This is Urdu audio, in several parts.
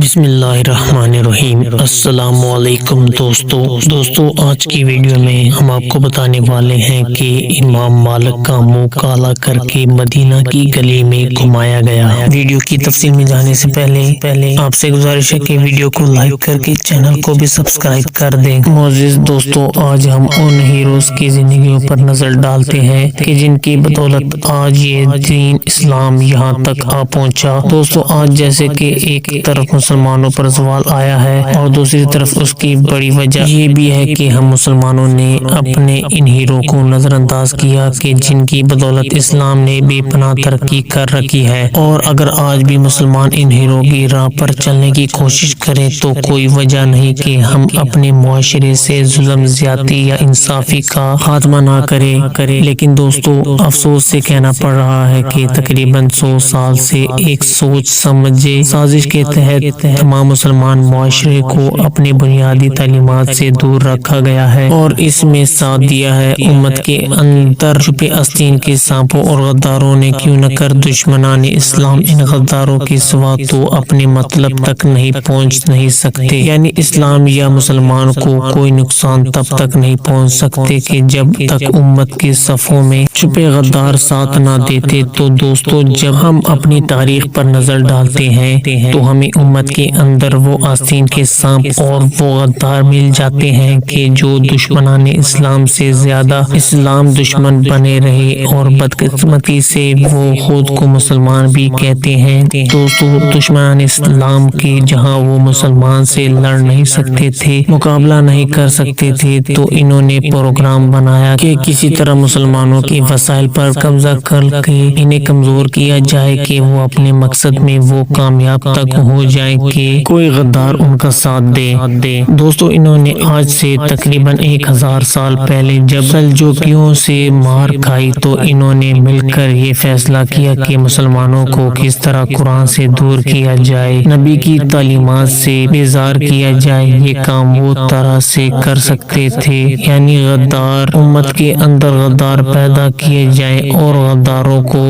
بسم اللہ الرحمن الرحیم۔ السلام علیکم دوستو آج کی ویڈیو میں ہم آپ کو بتانے والے ہیں کہ امام مالک کا منہ کالا کر کے مدینہ کی گلی میں گھمایا گیا۔ ویڈیو کی تفصیل میں جانے سے پہلے آپ سے گزارش ہے کہ ویڈیو کو لائک کر کے چینل کو بھی سبسکرائب کر دیں۔ معزز دوستو، آج ہم ان ہیروز کی زندگیوں پر نظر ڈالتے ہیں کہ جن کی بدولت آج یہ دین اسلام یہاں تک آ پہنچا۔ دوستو، آج جیسے کہ ایک طرف مسلمانوں پر زوال آیا ہے اور دوسری طرف اس کی بڑی وجہ یہ بھی ہے کہ ہم مسلمانوں نے اپنے ان ہیرو کو نظر انداز کیا کہ جن کی بدولت اسلام نے بے پناہ ترقی کر رکھی ہے، اور اگر آج بھی مسلمان ان ہیرو کی راہ پر چلنے کی کوشش کریں تو کوئی وجہ نہیں کہ ہم اپنے معاشرے سے ظلم، زیادتی یا انصافی کا خاتمہ نہ کریں۔ لیکن دوستو، افسوس سے کہنا پڑ رہا ہے کہ تقریباً 100 سال سے ایک سوچ سمجھے سازش کے تحت تمام مسلمان معاشرے کو اپنے بنیادی تعلیمات سے دور رکھا گیا ہے، اور اس میں ساتھ دیا ہے امت کے اندر چھپے آستین کے سانپوں اور غداروں نے۔ کیوں نہ کر دشمنان اسلام ان غداروں کے سوا تو اپنے مطلب تک پہنچ نہیں سکتے، یعنی اسلام یا مسلمان کو کوئی نقصان تب تک نہیں پہنچ سکتے کہ جب تک امت کے صفوں میں چھپے غدار ساتھ نہ دیتے۔ تو دوستو، جب ہم اپنی تاریخ پر نظر ڈالتے ہیں تو ہمیں امت کے اندر وہ آستین کے سانپ اور وہ غدار مل جاتے ہیں کہ جو دشمنان اسلام سے زیادہ اسلام دشمن بنے رہے، اور بدقسمتی سے وہ خود کو مسلمان بھی کہتے ہیں۔ دوستو، دشمنان اسلام کے جہاں وہ مسلمان سے لڑ نہیں سکتے تھے، مقابلہ نہیں کر سکتے تھے، تو انہوں نے پروگرام بنایا کہ کسی طرح مسلمانوں کے وسائل پر قبضہ کر کے انہیں کمزور کیا جائے کہ وہ اپنے مقصد میں وہ کامیاب تک ہو جائیں کہ کوئی غدار ان کا ساتھ دے۔ دوستو، انہوں نے آج سے تقریباً 1000 سال پہلے جب سلجوقیوں سے مار کھائی تو انہوں نے مل کر یہ فیصلہ کیا کہ مسلمانوں کو کس طرح قرآن سے دور کیا جائے، نبی کی تعلیمات سے بیزار کیا جائے۔ یہ کام وہ طرح سے کر سکتے تھے، یعنی غدار امت کے اندر غدار پیدا کیے جائیں اور غداروں کو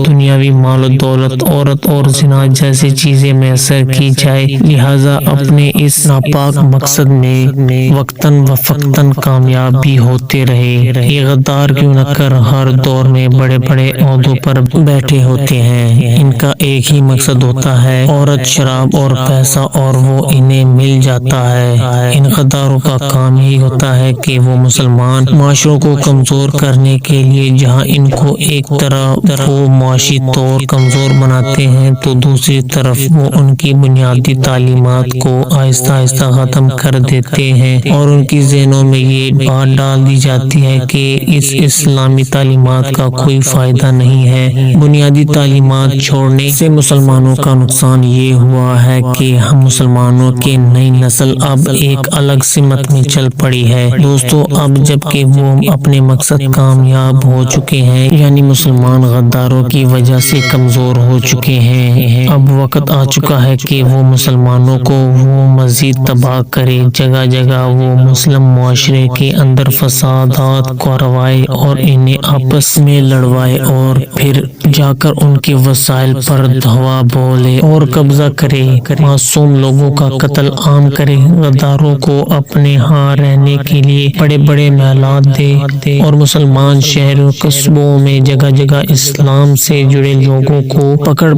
دنیاوی مال و دولت، عورت اور زنا جیسی چیزیں میسر کی جائے، لہذا اپنے اس ناپاک مقصد میں وقتاً و فقتاً کامیاب بھی ہوتے رہے۔ یہ غدار کیوں نہ کر ہر دور میں بڑے بڑے عہدوں پر بیٹھے ہوتے ہیں، ان کا ایک ہی مقصد ہوتا ہے عورت، شراب اور پیسہ، اور وہ انہیں مل جاتا ہے۔ ان غداروں کا کام ہی ہوتا ہے کہ وہ مسلمان معاشروں کو کمزور کرنے کے لیے جہاں ان کو ایک طرف وہ معاشی طور کمزور بناتے ہیں تو دوسری طرف وہ ان کی بنیادی تعلیمات کو آہستہ آہستہ ختم کر دیتے ہیں، اور ان کی ذہنوں میں یہ بات ڈال دی جاتی ہے کہ اس اسلامی تعلیمات کا کوئی فائدہ نہیں ہے۔ بنیادی تعلیمات چھوڑنے سے مسلمانوں کا نقصان یہ ہوا ہے کہ ہم مسلمانوں کی نئی نسل اب ایک الگ سمت میں چل پڑی ہے۔ دوستو، اب جب کہ وہ اپنے مقصد کامیاب ہو چکے ہیں، یعنی مسلمان غداروں کی وجہ سے کمزور ہو چکے ہیں، اب وقت آ چکا ہے کہ وہ مسلمانوں کو وہ مزید تباہ کرے۔ جگہ جگہ وہ مسلم معاشرے کے اندر فسادات کروائے اور انہیں آپس میں لڑوائے، اور پھر جا کر ان کے وسائل پر دھوا بولے اور قبضہ کرے، معصوم لوگوں کا قتل عام کرے، غداروں کو اپنے ہاں رہنے کے لیے بڑے بڑے محلات دے، اور مسلمان شہروں قصبوں میں جگہ جگہ اسلام سے جڑے لوگوں کو پکڑ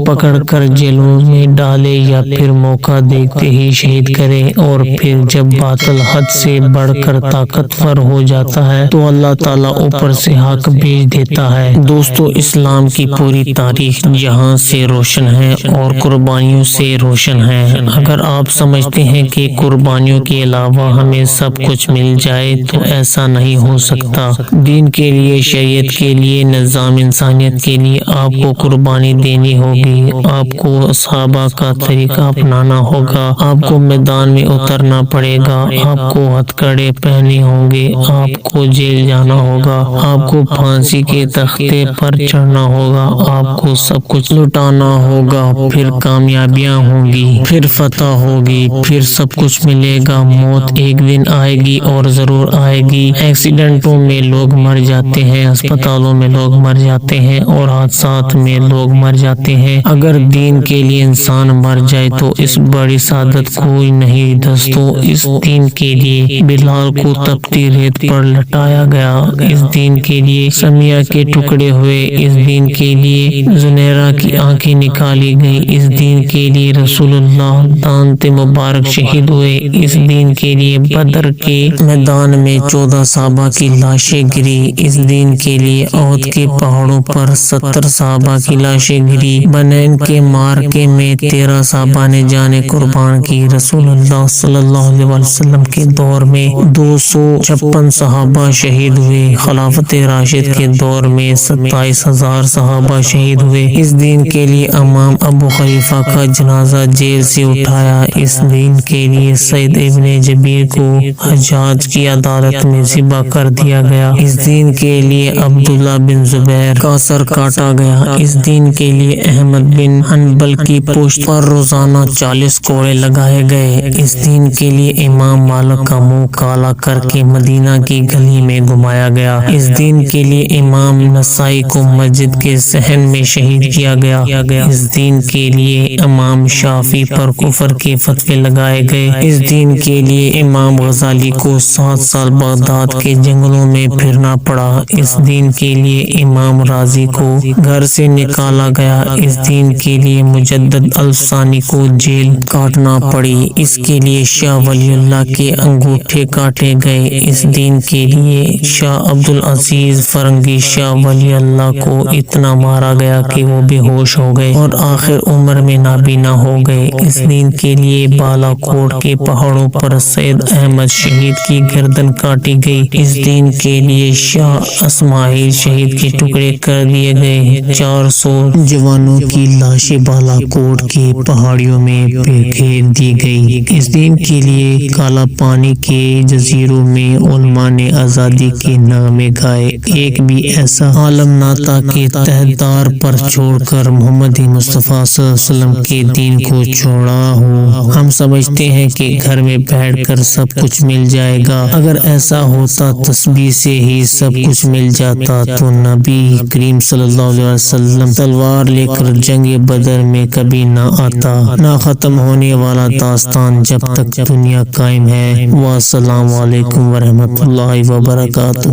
کر جیلوں میں ڈالے، یا پھر موقع دیکھتے ہی شہید کرے، اور پھر جب باطل حد سے بڑھ کر طاقتور ہو جاتا ہے تو اللہ تعالیٰ اوپر سے حق بھیج دیتا ہے۔ دوستو، اسلام کی پوری تاریخ جہاں سے روشن ہے اور قربانیوں سے روشن ہے۔ اگر آپ سمجھتے ہیں کہ قربانیوں کے علاوہ ہمیں سب کچھ مل جائے تو ایسا نہیں ہو سکتا۔ دین کے لیے، شریعت کے لیے، نظام انسانیت کے لیے آپ کو قربانی دینی ہوگی، آپ کو صحابہ کا طریقہ اپنانا ہوگا، آپ کو میدان میں اترنا پڑے گا، آپ کو ہتھکڑے پہننے ہوں گے، آپ کو جیل جانا ہوگا، آپ کو پھانسی کے تختے پر چڑھنا ہوگا، آپ کو سب کچھ لٹانا ہوگا، پھر کامیابیاں ہوں گی، پھر فتح ہوگی، پھر سب کچھ ملے گا۔ موت ایک دن آئے گی اور ضرور آئے گی۔ ایکسیڈنٹوں میں لوگ مر جاتے ہیں، ہسپتالوں میں لوگ مر جاتے ہیں، اور حادثات میں لوگ مر جاتے ہیں۔ اگر دین کے لیے انسان مر جائے تو اس بڑی سعادت کوئی نہیں۔ دوستو اس دین کے لیے بلال کو تپتی ریت پر لٹایا گیا، اس دین کے لیے سمیہ کے ٹکڑے ہوئے، اس دین کے لیے زنیرہ کی آنکھیں نکالی گئی، اس دین کے لیے رسول اللہ دانت مبارک شہید ہوئے، اس دین کے لیے بدر کے میدان میں 14 صحابہ کی لاشیں گری، اس دین کے لیے احد کے پہاڑوں پر 70 صحابہ کی لاشیں گری، بنین کے مارکے میں 13 صحابہ نے جانیں قربان کی، رسول اللہ صلی اللہ علیہ وسلم کے دور میں 256 صحابہ شہید ہوئے، خلافت راشد کے دور میں 27,000 صحابہ شہید ہوئے، اس دین کے لیے امام ابو حنیفہ کا جنازہ جیل سے اٹھایا، اس دین کے لیے سعید ابن جبیر کو حجاج کی عدالت میں ذبح کر دیا گیا، اس دین کے لیے عبداللہ بن زبیر کا سر کاٹا گیا، اس دین کے لیے احمد بن حنبل کی پشت پر روزانہ 40 کوڑے لگائے گئے، اس دین کے لیے امام مالک کا منہ کالا کر کے مدینہ کی گلی میں گھمایا گیا، اس دین کے لیے امام نسائی کو مسجد کے صحن میں شہید کیا گیا، اس دین کے لیے امام شافعی پر کفر کے فتوے لگائے گئے، اس دین کے لیے امام غزالی کو 7 سال بغداد کے جنگلوں میں پھرنا پڑا، اس دین کے لیے امام رازی کو گھر سے نکالا گیا، اس دین کے لیے مجدد الثانی کو جیل کاٹنا پڑی، اس کے لیے شاہ ولی اللہ کے انگوٹھے کاٹے گئے، اس دین کے لیے شاہ عبدالعزیز فرنگی شاہ ولی اللہ کو اتنا مارا گیا کہ وہ بے ہوش ہو گئے اور آخر عمر میں نابینا ہو گئے، اس دین کے لیے بالا کوٹ کے پہاڑوں پر سید احمد شہید کی گردن کاٹی گئی، اس دین کے لیے شاہ اسماعیل شہید کے ٹکڑے کر دیے گئے، 400 جوانوں کی لاشیں بالا کوٹ کے پہاڑیوں میں پھینک دی گئی، اس دین کے لیے کالا پانی کے جزیروں میں علماء نے آزادی کے نغمے گائے، ایک بھی ایسا عالم نہ تھا کہ تہدار پر چھوڑ کر محمد مصطفیٰ صلی اللہ علیہ وسلم کے دین کو چھوڑا ہو، ہم سمجھتے ہیں کہ گھر میں بیٹھ کر سب کچھ مل جائے گا، اگر ایسا ہوتا تسبیح سے ہی سب کچھ مل جاتا تو نبی کریم صلی اللہ علیہ وسلم تلوار لے کر جنگ بدر میں کبھی نہ آتا، نہ ختم ہونے والا داستان جب تک دنیا قائم ہے۔ والسلام علیکم ورحمۃ اللہ وبرکاتہ۔